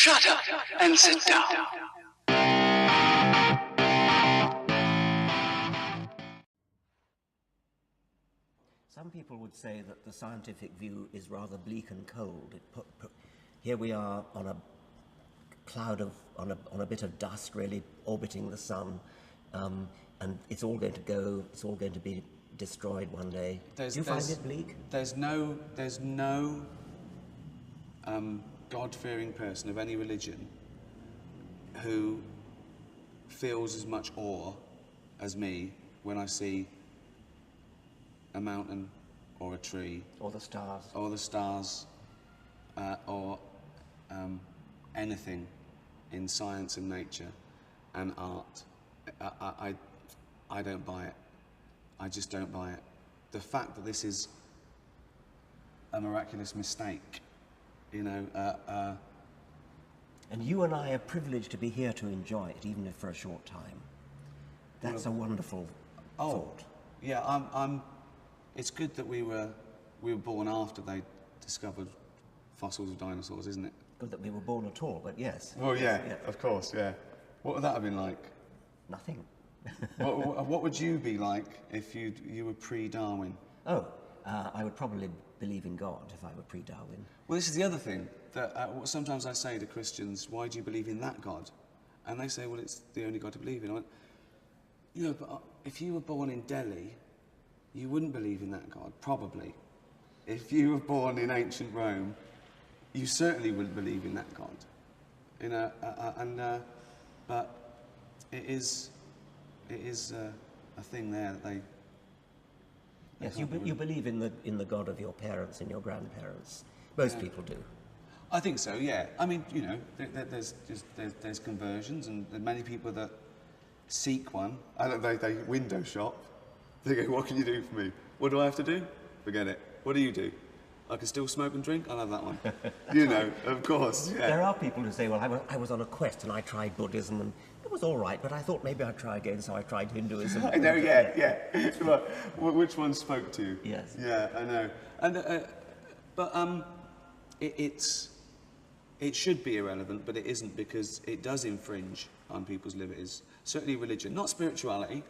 Shut up and sit down. Some people would say that the scientific view is rather bleak and cold. Here we are on a cloud of, on a bit of dust really orbiting the sun, and it's all going to go, it's all going to be destroyed one day. Do you find it bleak? There's no God-fearing person of any religion who feels as much awe as me when I see a mountain or a tree. Or the stars. Or the stars, or anything in science and nature and art. I don't buy it. I just don't buy it. The fact that this is a miraculous mistake, you know. And you and I are privileged to be here to enjoy it, even if for a short time. That's a wonderful thought. Yeah, it's good that we were born after they discovered fossils of dinosaurs, isn't it? Good that we were born at all, but yes. Oh yeah, of course, yeah. What would that have been like? Nothing. what would you be like if you were pre-Darwin? Oh, I would probably believe in God if I were pre-Darwin. Well, this is the other thing, that sometimes I say to Christians, why do you believe in that God? And they say, well, it's the only God to believe in. I went, you know, but if you were born in Delhi, you wouldn't believe in that God, probably. If you were born in ancient Rome, you certainly wouldn't believe in that God. You know, but it is a thing there that they yes, you believe in the God of your parents and your grandparents. Most people do. I think so. Yeah. I mean, you know, there's conversions, and there are many people that seek one. They window shop. They go, what can you do for me? What do I have to do? Forget it. What do you do? I can still smoke and drink? I'll have that one. You know, of course. Yeah. There are people who say, well, I was on a quest and I tried Buddhism and it was all right, but I thought maybe I'd try again, so I tried Hinduism. I know, yeah. Right. Which one spoke to you? Yes. Yeah, I know. And, but it should be irrelevant, but it isn't, because it does infringe on people's liberties. Certainly religion, not spirituality.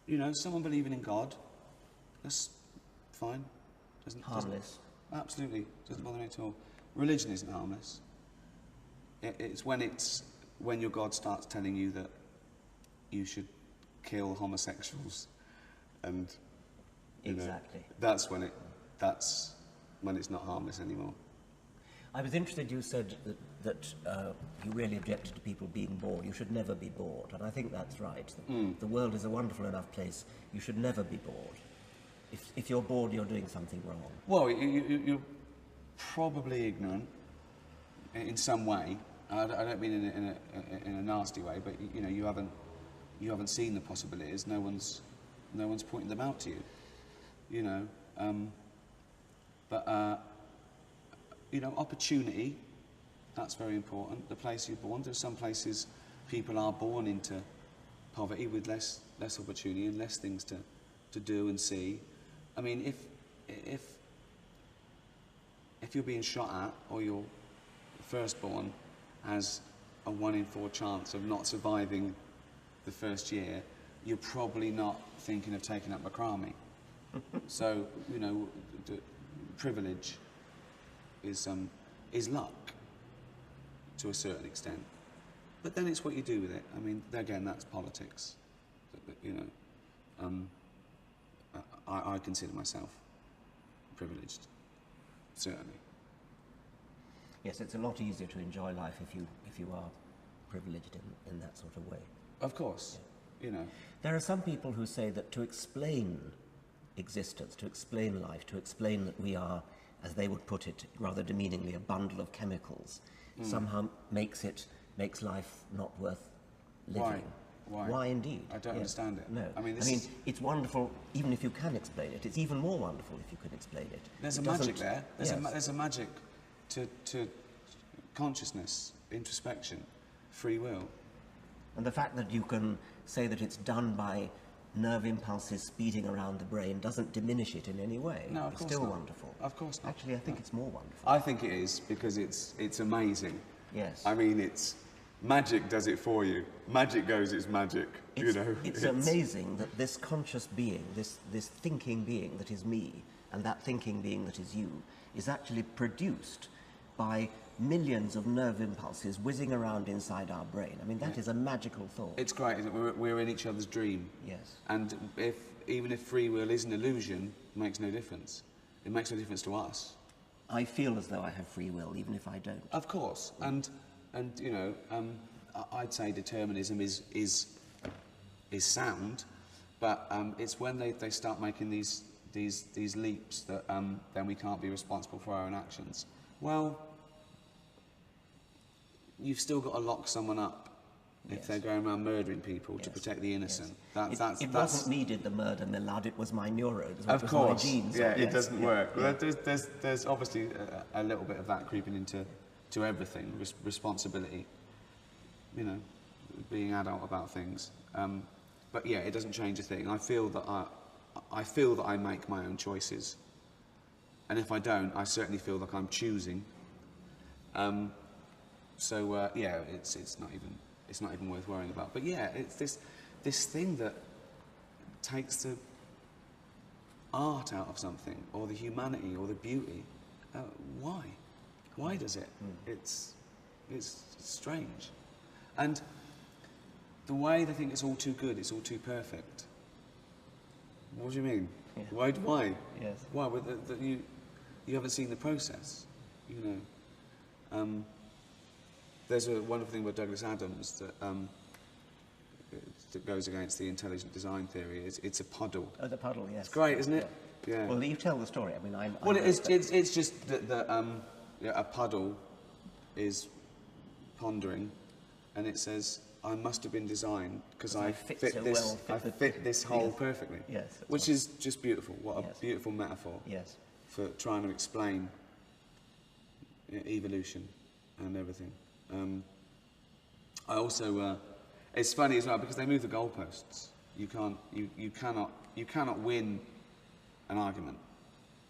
You know, someone believing in God, that's fine. Harmless. Absolutely, doesn't bother me at all. Religion isn't harmless. It's when your God starts telling you that you should kill homosexuals, and exactly. That's when it's not harmless anymore. I was interested, you said that you really objected to people being bored. You should never be bored, and I think that's right. The world is a wonderful enough place. You should never be bored. If you're bored, you're doing something wrong. Well, you're probably ignorant in some way. I don't mean in a nasty way, but you know, you haven't seen the possibilities. No one's pointing them out to you. You know, you know, opportunity, that's very important. The place you're born. There's some places people are born into poverty with less opportunity and less things to do and see. I mean, if you're being shot at, or your firstborn has a 1 in 4 chance of not surviving the first year, you're probably not thinking of taking up macrame. So, you know, the privilege is luck to a certain extent, but then it's what you do with it. I mean, again, that's politics. You know, I consider myself privileged, certainly. Yes, it's a lot easier to enjoy life if you are privileged in that sort of way. Of course, yeah. You know. There are some people who say that to explain existence, to explain life, to explain that we are, as they would put it, rather demeaningly, a bundle of chemicals, somehow makes life not worth living. Why? Why indeed? I don't understand it. No. I mean, it's wonderful, even if you can explain it. It's even more wonderful if you can explain it. There's a magic there. There's a magic to consciousness, introspection, free will. And the fact that you can say that it's done by nerve impulses speeding around the brain doesn't diminish it in any way. No, of course It's still not. wonderful. Of course not. Actually, I think it's more wonderful. I think it is, because it's amazing. Yes. I mean, it's magic does it for you. Magic goes, it's magic. It's amazing that this conscious being, this thinking being that is me, and that thinking being that is you, is actually produced by millions of nerve impulses whizzing around inside our brain. I mean, that is a magical thought. It's great, isn't it? We're in each other's dream. Yes. And even if free will is an illusion, it makes no difference. It makes no difference to us. I feel as though I have free will, even if I don't. Of course. And you know, I'd say determinism is sound, but it's when they start making these leaps that then we can't be responsible for our own actions. Well, you've still got to lock someone up if they're going around murdering people to protect the innocent. Yes. It wasn't needed, the murder, Millard, it was my neurons, of course. My genes. Yeah, it doesn't work. Yeah. Well, there's obviously a little bit of that creeping into everything, responsibility, you know, being adult about things. But yeah, it doesn't change a thing. I feel that I make my own choices, and if I don't, I certainly feel like I'm choosing. So yeah, it's not even worth worrying about. But yeah, it's this thing that takes the art out of something, or the humanity, or the beauty. Why? Why does it? It's strange, and the way they think it's all too good, it's all too perfect. What do you mean? Yeah. Why? Yes. Why? You haven't seen the process, you know. There's a wonderful thing about Douglas Adams that goes against the intelligent design theory. It's a puddle. Oh, the puddle, yes. It's great, isn't it? Yeah. Well, you tell the story. I mean, Well, it's just that a puddle is pondering, and it says, I must have been designed because I fit this hole perfectly. Yes. Which is just beautiful. What a Yes. beautiful metaphor. Yes. For trying to explain evolution and everything. I also, it's funny as well because they move the goalposts. You cannot win an argument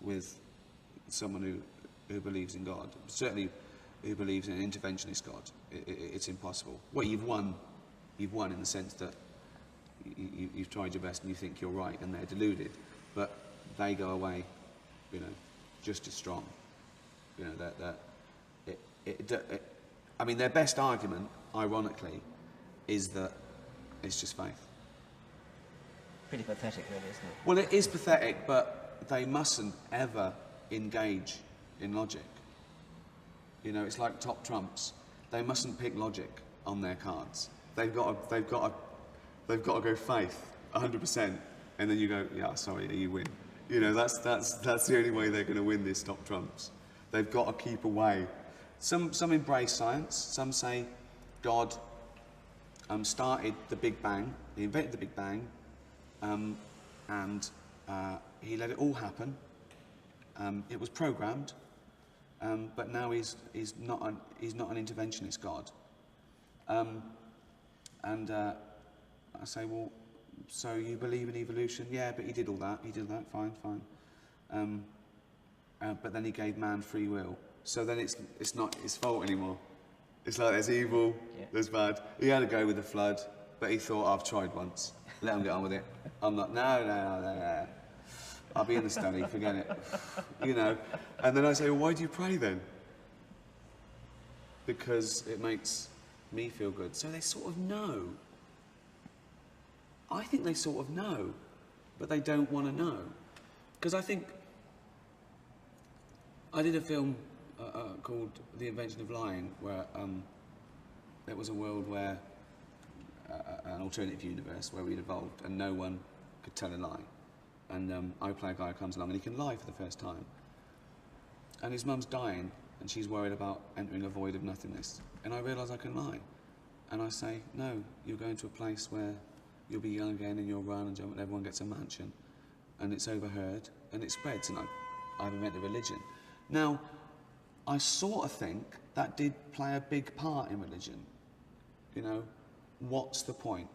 with someone who believes in God. Certainly, who believes in an interventionist God. It's impossible. Well, you've won in the sense that you've tried your best and you think you're right, and they're deluded, but they go away, you know, just as strong. You know I mean, their best argument, ironically, is that it's just faith. Pretty pathetic, really, isn't it? Well, it is pathetic, but they mustn't ever engage in logic. You know, it's like top trumps. They mustn't pick logic on their cards. They've got to go faith, 100%, and then you go, yeah, sorry, you win. You know, that's the only way they're going to win this top trumps. They've got to keep away. Some embrace science. Some say God started the Big Bang. He invented the Big Bang, and he let it all happen. It was programmed, but now he's not an interventionist God. And I say, well, so you believe in evolution? Yeah, but he did all that. He did that. Fine. But then he gave man free will. So then it's not his fault anymore. It's like there's evil, there's bad. He had to go with the flood, but he thought, I've tried once. Let him get on with it. I'm not, no. I'll be in the study, forget it. You know. And then I say, well, why do you pray then? Because it makes me feel good. So they sort of know. I think they sort of know, but they don't want to know. Because I think I did a film called The Invention of Lying, where there was a world where, an alternative universe where we'd evolved and no one could tell a lie. And I play a guy who comes along and he can lie for the first time. And his mum's dying and she's worried about entering a void of nothingness. And I realise I can lie. And I say, no, you're going to a place where you'll be young again and you'll run and jump and everyone gets a mansion. And it's overheard and it spreads and I've invented religion. Now, I sort of think that did play a big part in religion. You know, what's the point?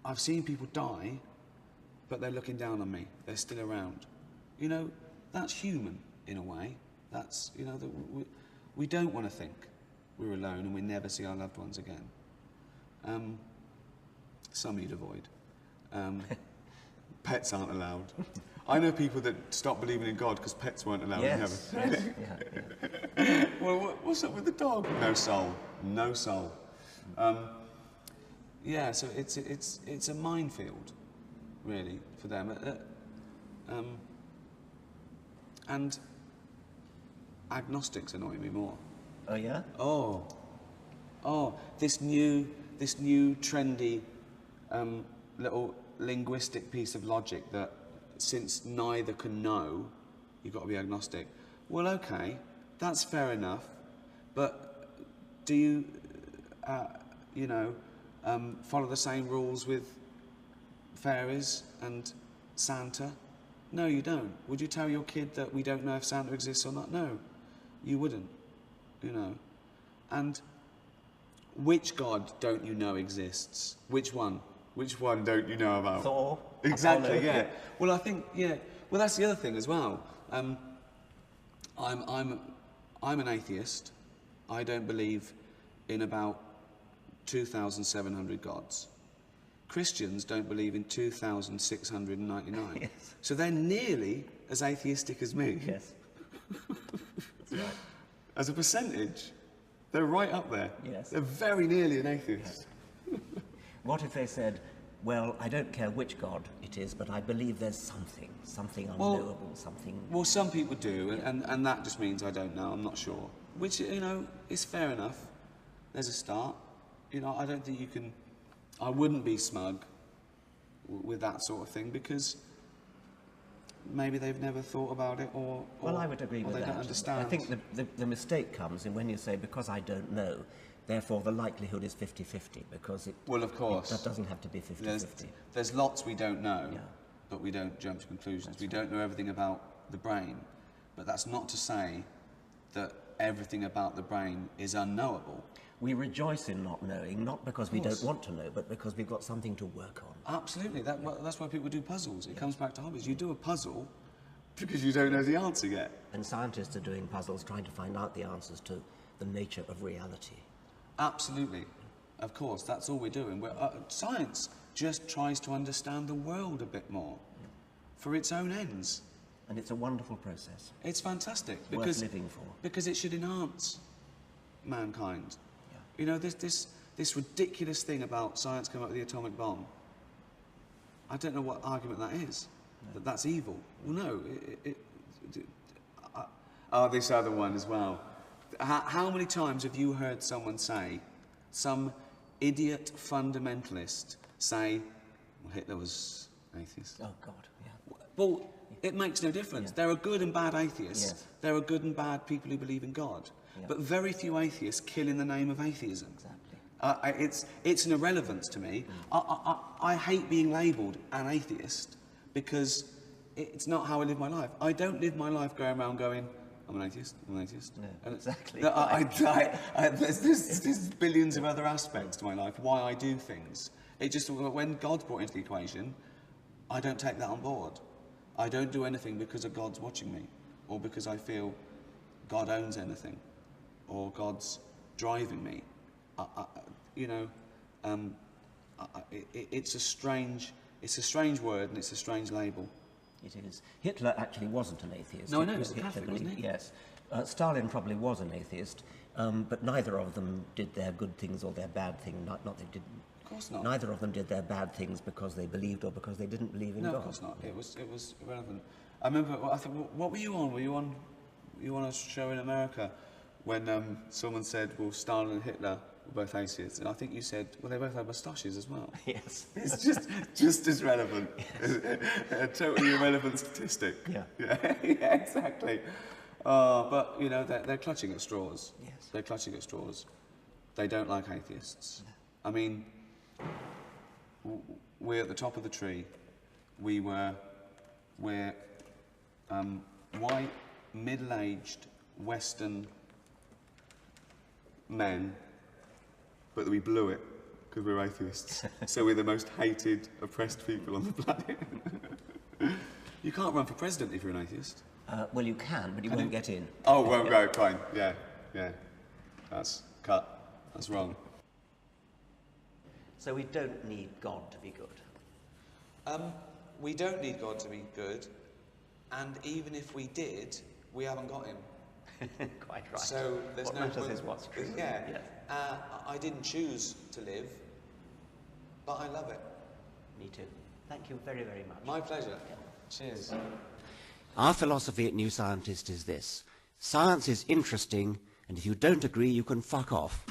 I've seen people die, but they're looking down on me. They're still around. You know, that's human in a way. That's, you know, We don't want to think we're alone and we never see our loved ones again. Some you'd avoid. Pets aren't allowed. I know people that stopped believing in God because pets weren't allowed in heaven. Yeah. Well, what's up with the dog? No soul. No soul. Yeah, so it's a minefield, really, for them. And agnostics annoy me more. Oh yeah? Oh, this new trendy little linguistic piece of logic that since neither can know, you've got to be agnostic. Well, okay, that's fair enough, but do you, follow the same rules with fairies and Santa? No, you don't. Would you tell your kid that we don't know if Santa exists or not? No, you wouldn't, And which God don't you know exists? Which one? Which one don't you know about? Thor. Exactly, yeah. Well, I think, well, that's the other thing as well. I'm an atheist. I don't believe in about 2,700 gods. Christians don't believe in 2,699. Yes. So they're nearly as atheistic as me. Yes. That's right. As a percentage, they're right up there. Yes. They're very nearly an atheist. Yes. What if they said, well, I don't care which God it is, but I believe there's something unknowable, something... Well, some people do, and that just means I don't know, I'm not sure. Which, is fair enough. There's a start. I don't think you can... I wouldn't be smug with that sort of thing, because maybe they've never thought about it, or well, I would agree with that. They don't understand. I think the mistake comes in when you say, because I don't know, therefore the likelihood is 50-50, because well, of course. That doesn't have to be 50-50. There's lots we don't know, yeah. But we don't jump to conclusions. We don't know everything about the brain, but that's not to say that everything about the brain is unknowable. We rejoice in not knowing, not because we don't want to know, but because we've got something to work on. Absolutely. That's why people do puzzles. It comes back to hobbies. You do a puzzle because you don't know the answer yet. And scientists are doing puzzles trying to find out the answers to the nature of reality. Absolutely. Of course, that's all we're doing. Science just tries to understand the world a bit more for its own ends. And it's a wonderful process. It's fantastic. It's worth living for. Because it should enhance mankind. This ridiculous thing about science coming up with the atomic bomb. I don't know what argument that is. No. That's evil. Well, no. This other one as well. How many times have you heard someone say, some idiot fundamentalist say, well, Hitler was atheist? Oh, God, yeah. Well, it makes no difference. Yeah. There are good and bad atheists. Yes. There are good and bad people who believe in God. Yeah. But very few atheists kill in the name of atheism. Exactly. It's an irrelevance to me. I hate being labelled an atheist because it's not how I live my life. I don't live my life going around going, I'm an atheist, I'm an atheist. No, and exactly. There's billions of other aspects to my life, why I do things. It just, when God's brought into the equation, I don't take that on board. I don't do anything because of God's watching me, or because I feel God owns anything, or God's driving me. It's a strange word, and it's a strange label. It is. Hitler actually wasn't an atheist. No, I know, he was a Catholic, wasn't he? Yes. Stalin probably was an atheist, but neither of them did their good things or their bad things. Not they didn't. Of course not. Neither of them did their bad things because they believed or because they didn't believe in God. No, of course not. It was irrelevant. I remember. I think. What were you on? Were you on a show in America when someone said, "Well, Stalin and Hitler were both atheists," and I think you said, "Well, they both had moustaches as well." Yes. It's just as relevant. Yes. A totally irrelevant statistic. Yeah. Yeah, exactly. But they're clutching at straws. Yes. They're clutching at straws. They don't like atheists. No. I mean, we're at the top of the tree. We're white, middle-aged, Western men, but we blew it because we're atheists. So we're the most hated, oppressed people on the planet. You can't run for president if you're an atheist. Well, you can, but you won't get in. Oh, won't go, fine, yeah. yeah. That's cut. That's wrong. So we don't need God to be good. We don't need God to be good, and even if we did, we haven't got him. Quite right. So there's what no matters point. is what's true. Yeah. Yes. I didn't choose to live, but I love it. Me too. Thank you very, very much. My pleasure. Cheers. Our philosophy at New Scientist is this: science is interesting, and if you don't agree, you can fuck off.